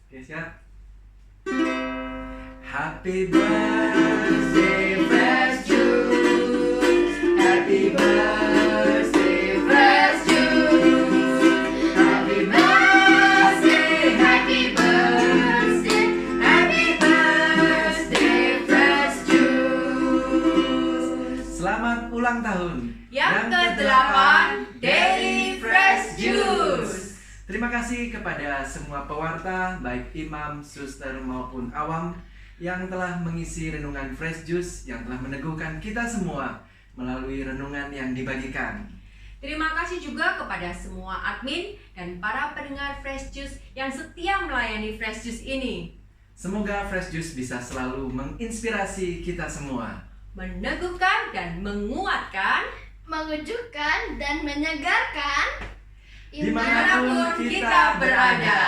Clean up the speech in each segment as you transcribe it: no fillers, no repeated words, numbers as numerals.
Oke, siap. Happy birthday, fresh juice. Happy birthday, fresh juice. Happy birthday, happy birthday, happy birthday, fresh juice. Selamat ulang tahun yang ke-8 Daily Fresh Juice. Terima kasih kepada semua pewarta, baik imam, suster maupun awam, yang telah mengisi renungan Fresh Juice, yang telah meneguhkan kita semua melalui renungan yang dibagikan. Terima kasih juga kepada semua admin dan para pendengar Fresh Juice yang setia melayani Fresh Juice ini. Semoga Fresh Juice bisa selalu menginspirasi kita semua, meneguhkan dan menguatkan, mengejutkan dan menyegarkan dimanapun kita berada.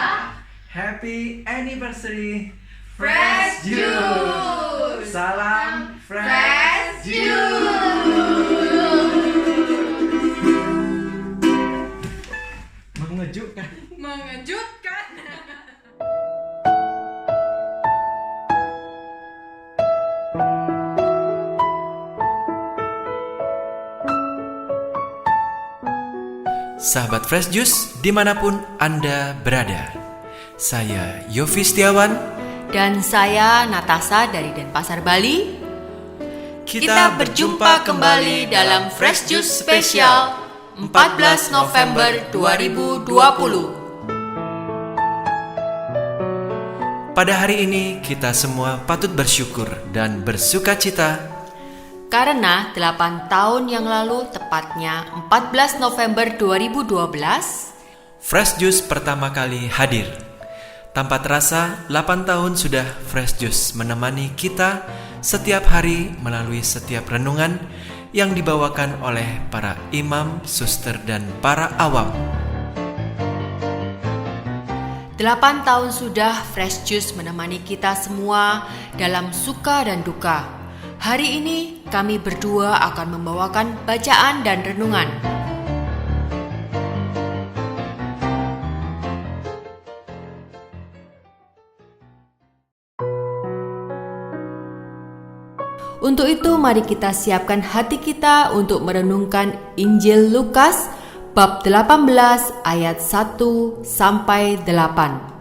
Happy anniversary Fresh Juice. Salam Fresh Fresh Juice. Mengejutkan. Mengejutkan. Sahabat Fresh Juice dimanapun Anda berada, saya Yofi Setiawan Dan saya Natasha dari Denpasar, Bali. Kita berjumpa kembali dalam Fresh Juice spesial 14 November 2020. Pada hari ini kita semua patut bersyukur dan bersukacita Karena 8 tahun yang lalu, tepatnya 14 November 2012, Fresh Juice pertama kali hadir. Tanpa terasa 8 tahun sudah Fresh Juice menemani kita setiap hari melalui setiap renungan yang dibawakan oleh para imam, suster, dan para awam. 8 tahun sudah Fresh Juice menemani kita semua dalam suka dan duka. Hari ini kami berdua akan membawakan bacaan dan renungan. Untuk itu mari kita siapkan hati kita untuk merenungkan Injil Lukas bab 18 ayat 1 sampai 8.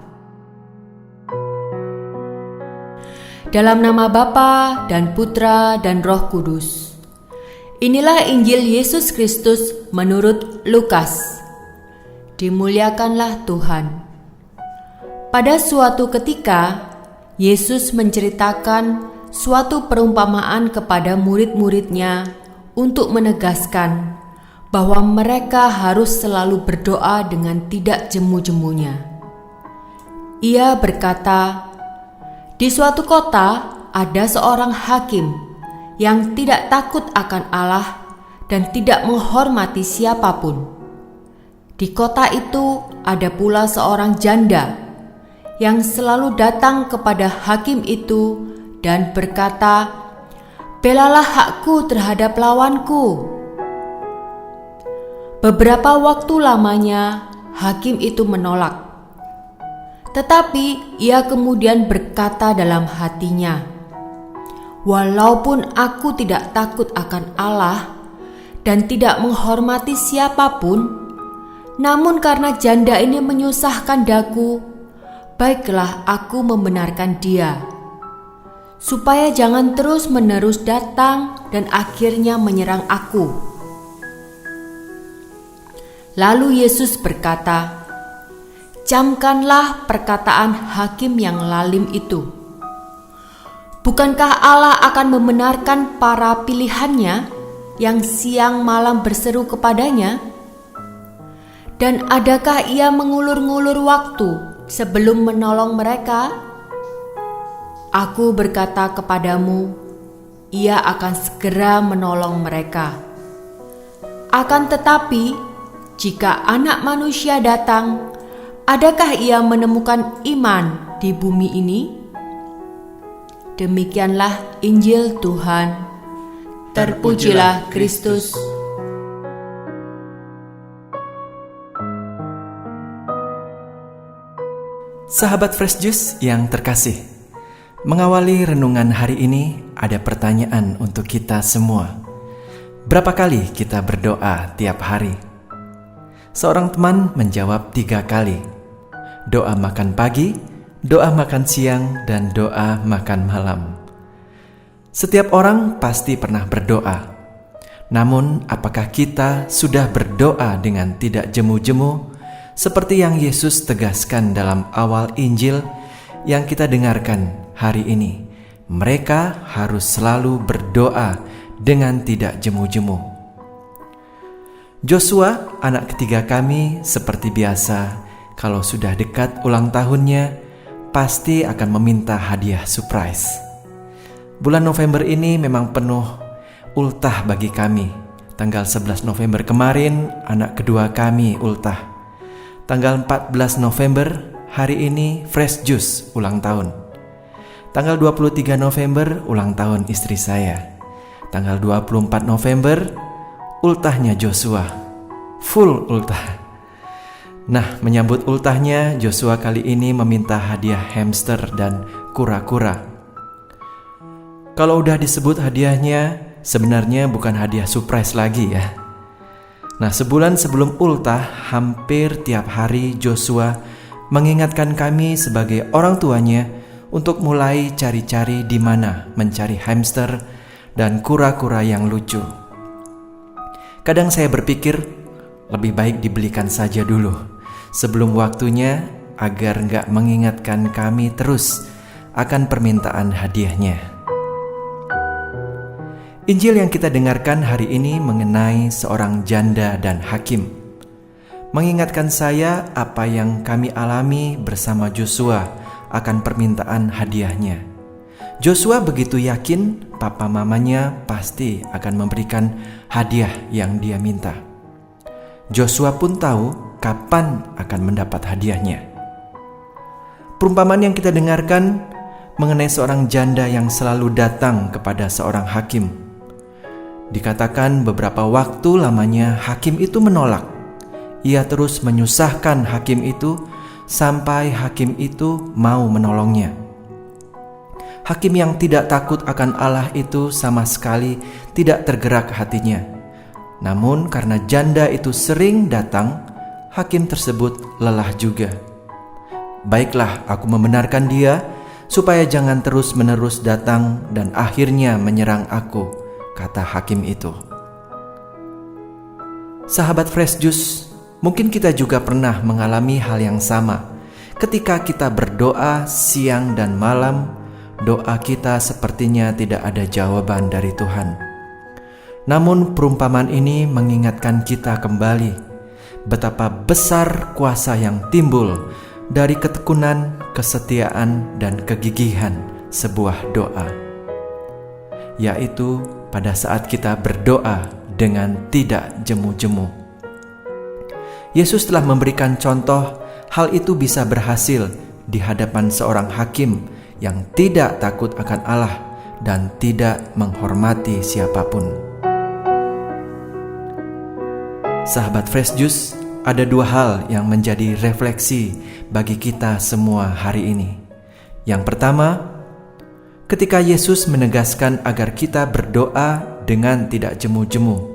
Dalam nama Bapa dan Putra dan Roh Kudus. Inilah Injil Yesus Kristus menurut Lukas. Dimuliakanlah Tuhan. Pada suatu ketika, Yesus menceritakan suatu perumpamaan kepada murid-muridnya untuk menegaskan bahwa mereka harus selalu berdoa dengan tidak jemu-jemunya. Ia berkata, di suatu kota ada seorang hakim yang tidak takut akan Allah dan tidak menghormati siapapun. Di kota itu ada pula seorang janda yang selalu datang kepada hakim itu dan berkata, "Belalah hakku terhadap lawanku." Beberapa waktu lamanya hakim itu menolak. Tetapi ia kemudian berkata dalam hatinya, "Walaupun aku tidak takut akan Allah dan tidak menghormati siapapun, namun karena janda ini menyusahkan daku, baiklah aku membenarkan dia, supaya jangan terus-menerus datang dan akhirnya menyerang aku." Lalu Yesus berkata, "Camkanlah perkataan hakim yang lalim itu. Bukankah Allah akan membenarkan para pilihannya yang siang malam berseru kepadanya? Dan adakah ia mengulur-ngulur waktu sebelum menolong mereka? Aku berkata kepadamu, ia akan segera menolong mereka. Akan tetapi, jika Anak Manusia datang, adakah ia menemukan iman di bumi ini?" Demikianlah Injil Tuhan. Terpujilah Kristus. Sahabat Fresh Juice yang terkasih, mengawali renungan hari ini ada pertanyaan untuk kita semua. Berapa kali kita berdoa tiap hari? Seorang teman menjawab 3 kali. Doa makan pagi, doa makan siang, dan doa makan malam. Setiap orang pasti pernah berdoa. Namun, apakah kita sudah berdoa dengan tidak jemu-jemu seperti yang Yesus tegaskan dalam awal Injil yang kita dengarkan hari ini? Mereka harus selalu berdoa dengan tidak jemu-jemu. Joshua, anak ketiga kami, seperti biasa, kalau sudah dekat ulang tahunnya, pasti akan meminta hadiah surprise. Bulan November ini memang penuh ultah bagi kami. Tanggal 11 November kemarin, anak kedua kami ultah. Tanggal 14 November, hari ini Fresh Juice ulang tahun. Tanggal 23 November, ulang tahun istri saya. Tanggal 24 November, ultahnya Joshua. Full ultah. Nah, menyambut ultahnya, Joshua kali ini meminta hadiah hamster dan kura-kura. Kalau udah disebut hadiahnya, sebenarnya bukan hadiah surprise lagi ya. Nah, sebulan sebelum ultah, hampir tiap hari Joshua mengingatkan kami sebagai orang tuanya untuk mulai cari-cari di mana mencari hamster dan kura-kura yang lucu. Kadang saya berpikir lebih baik dibelikan saja dulu sebelum waktunya agar nggak mengingatkan kami terus akan permintaan hadiahnya. Injil yang kita dengarkan hari ini mengenai seorang janda dan hakim. Mengingatkan saya apa yang kami alami bersama Joshua akan permintaan hadiahnya. Joshua begitu yakin papa mamanya pasti akan memberikan hadiah yang dia minta. Joshua pun tahu kapan akan mendapat hadiahnya. Perumpamaan yang kita dengarkan mengenai seorang janda yang selalu datang kepada seorang hakim. Dikatakan beberapa waktu lamanya hakim itu menolak. Ia terus menyusahkan hakim itu sampai hakim itu mau menolongnya. Hakim yang tidak takut akan Allah itu sama sekali tidak tergerak hatinya. Namun karena janda itu sering datang, hakim tersebut lelah juga. Baiklah, aku membenarkan dia supaya jangan terus-menerus datang dan akhirnya menyerang aku, kata hakim itu. Sahabat Fresh Juice, mungkin kita juga pernah mengalami hal yang sama. Ketika kita berdoa siang dan malam, doa kita sepertinya tidak ada jawaban dari Tuhan. Namun perumpamaan ini mengingatkan kita kembali betapa besar kuasa yang timbul dari ketekunan, kesetiaan, dan kegigihan sebuah doa, yaitu pada saat kita berdoa dengan tidak jemu-jemu. Yesus telah memberikan contoh hal itu bisa berhasil di hadapan seorang hakim yang tidak takut akan Allah dan tidak menghormati siapapun. Sahabat Fresh Juice, ada 2 hal yang menjadi refleksi bagi kita semua hari ini. Yang pertama, ketika Yesus menegaskan agar kita berdoa dengan tidak jemu-jemu,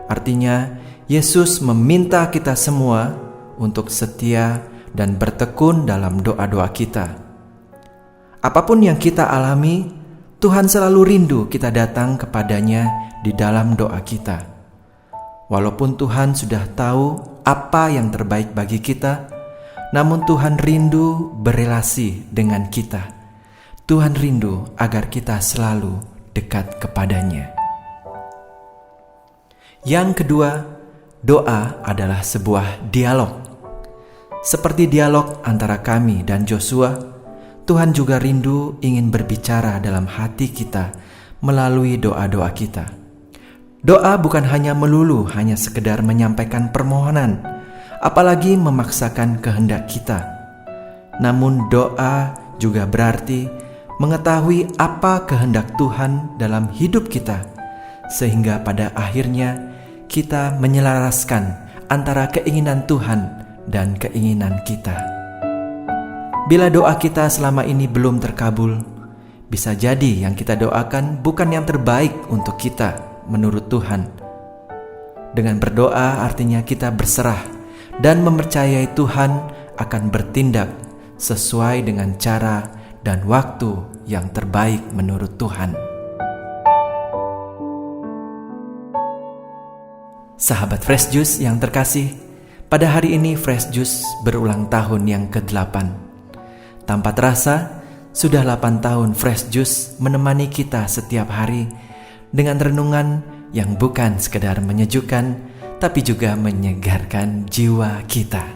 artinya Yesus meminta kita semua untuk setia dan bertekun dalam doa-doa kita. Apapun yang kita alami, Tuhan selalu rindu kita datang kepadanya di dalam doa kita. Walaupun Tuhan sudah tahu apa yang terbaik bagi kita, namun Tuhan rindu berelasi dengan kita. Tuhan rindu agar kita selalu dekat kepadanya. Yang kedua, doa adalah sebuah dialog. Seperti dialog antara kami dan Joshua, Tuhan juga rindu ingin berbicara dalam hati kita melalui doa-doa kita. Doa bukan hanya melulu hanya sekedar menyampaikan permohonan, apalagi memaksakan kehendak kita. Namun doa juga berarti mengetahui apa kehendak Tuhan dalam hidup kita, sehingga pada akhirnya kita menyelaraskan antara keinginan Tuhan dan keinginan kita. Bila doa kita selama ini belum terkabul, bisa jadi yang kita doakan bukan yang terbaik untuk kita menurut Tuhan. Dengan berdoa artinya kita berserah dan mempercayai Tuhan akan bertindak sesuai dengan cara dan waktu yang terbaik menurut Tuhan. Sahabat Fresh Juice yang terkasih, pada hari ini Fresh Juice berulang tahun yang ke-8. Tanpa terasa, sudah 8 tahun Fresh Juice menemani kita setiap hari dengan renungan yang bukan sekedar menyejukkan, tapi juga menyegarkan jiwa kita.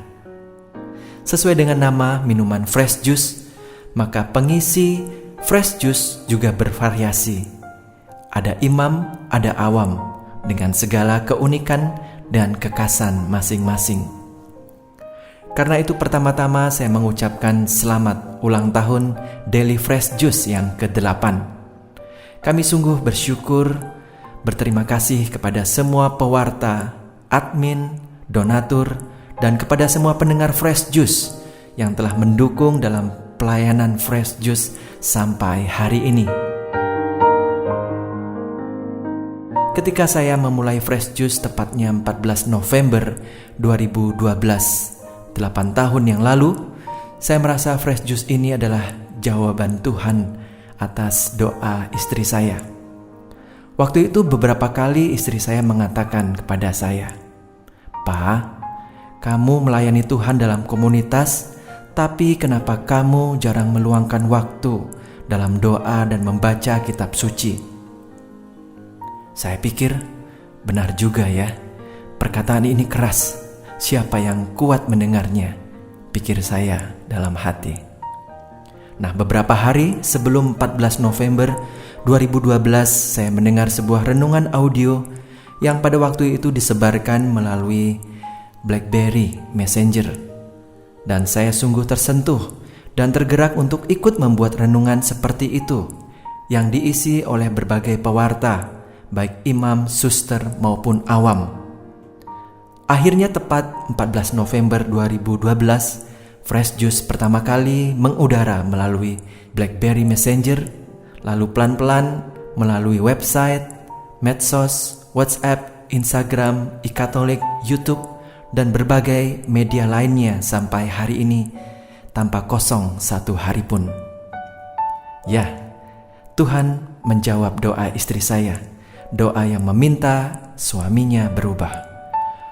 Sesuai dengan nama minuman Fresh Juice, maka pengisi Fresh Juice juga bervariasi. Ada imam, ada awam, dengan segala keunikan dan kekhasan masing-masing. Karena itu pertama-tama saya mengucapkan selamat ulang tahun Daily Fresh Juice yang ke-8. Kami sungguh bersyukur, berterima kasih kepada semua pewarta, admin, donatur, dan kepada semua pendengar Fresh Juice yang telah mendukung dalam pelayanan Fresh Juice sampai hari ini. Ketika saya memulai Fresh Juice tepatnya 14 November 2012, 8 tahun yang lalu, saya merasa Fresh Juice ini adalah jawaban Tuhan atas doa istri saya. Waktu itu beberapa kali istri saya mengatakan kepada saya, "Pa, kamu melayani Tuhan dalam komunitas, tapi kenapa kamu jarang meluangkan waktu dalam doa dan membaca kitab suci?" Saya pikir, benar juga ya, perkataan ini keras. Siapa yang kuat mendengarnya? Pikir saya dalam hati. Nah, beberapa hari sebelum 14 November 2012, saya mendengar sebuah renungan audio yang pada waktu itu disebarkan melalui BlackBerry Messenger. Dan saya sungguh tersentuh dan tergerak untuk ikut membuat renungan seperti itu yang diisi oleh berbagai pewarta, baik imam, suster maupun awam. Akhirnya tepat 14 November 2012, Fresh Juice pertama kali mengudara melalui BlackBerry Messenger, lalu pelan-pelan melalui website, medsos, WhatsApp, Instagram, e-Katolik, YouTube, dan berbagai media lainnya sampai hari ini tanpa kosong satu hari pun. Ya, Tuhan menjawab doa istri saya, doa yang meminta suaminya berubah.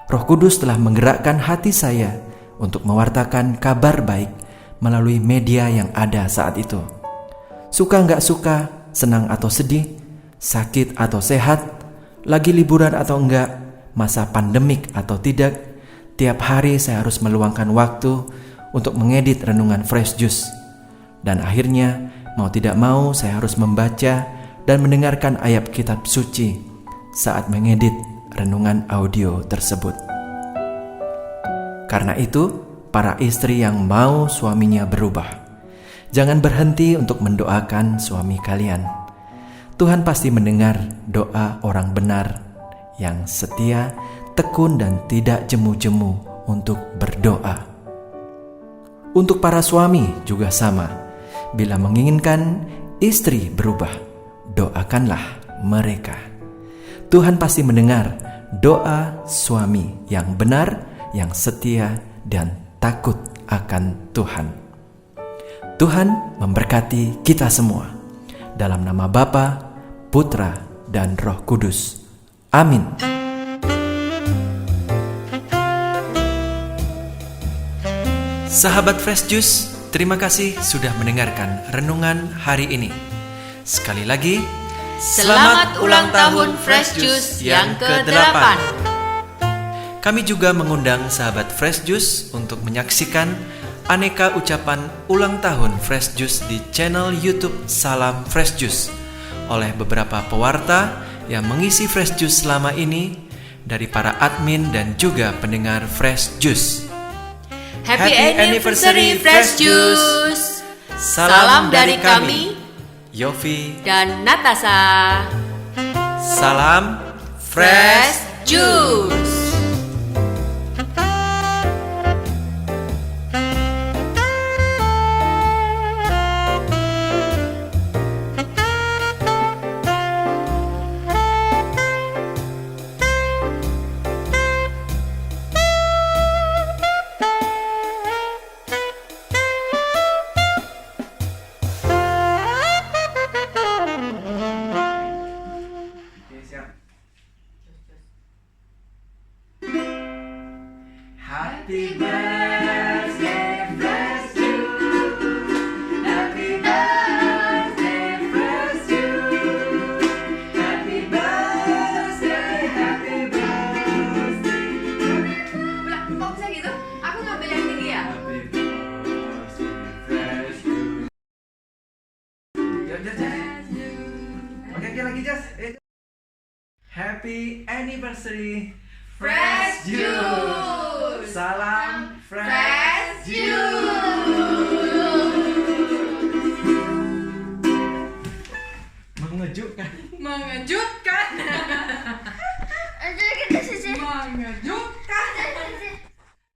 Roh Kudus telah menggerakkan hati saya untuk mewartakan kabar baik melalui media yang ada saat itu. Suka nggak suka, senang atau sedih, sakit atau sehat, lagi liburan atau enggak, masa pandemik atau tidak, tiap hari saya harus meluangkan waktu untuk mengedit renungan Fresh Juice. Dan akhirnya, mau tidak mau saya harus membaca dan mendengarkan ayat kitab suci saat mengedit renungan audio tersebut. Karena itu, para istri yang mau suaminya berubah, jangan berhenti untuk mendoakan suami kalian. Tuhan pasti mendengar doa orang benar yang setia, tekun dan tidak jemu-jemu untuk berdoa. Untuk para suami juga sama. Bila menginginkan istri berubah, doakanlah mereka. Tuhan pasti mendengar doa suami yang benar, yang setia dan takut akan Tuhan. Tuhan memberkati kita semua. Dalam nama Bapa, Putra, dan Roh Kudus. Amin. Sahabat Fresh Juice, terima kasih sudah mendengarkan renungan hari ini. Sekali lagi, Selamat ulang tahun Fresh Juice yang ke-8. Kami juga mengundang sahabat Fresh Juice untuk menyaksikan aneka ucapan ulang tahun Fresh Juice di channel YouTube Salam Fresh Juice oleh beberapa pewarta yang mengisi Fresh Juice selama ini, dari para admin dan juga pendengar Fresh Juice. Happy anniversary Fresh Juice. Salam dari kami, Yofi dan Natasha. Salam Fresh Juice. Jas. Oke, lagi Jas. Happy anniversary Fresh Juice. Salam Fresh Juice. Mengejutkan. Mengejutkan. Anjir kita sih. Mengejutkan.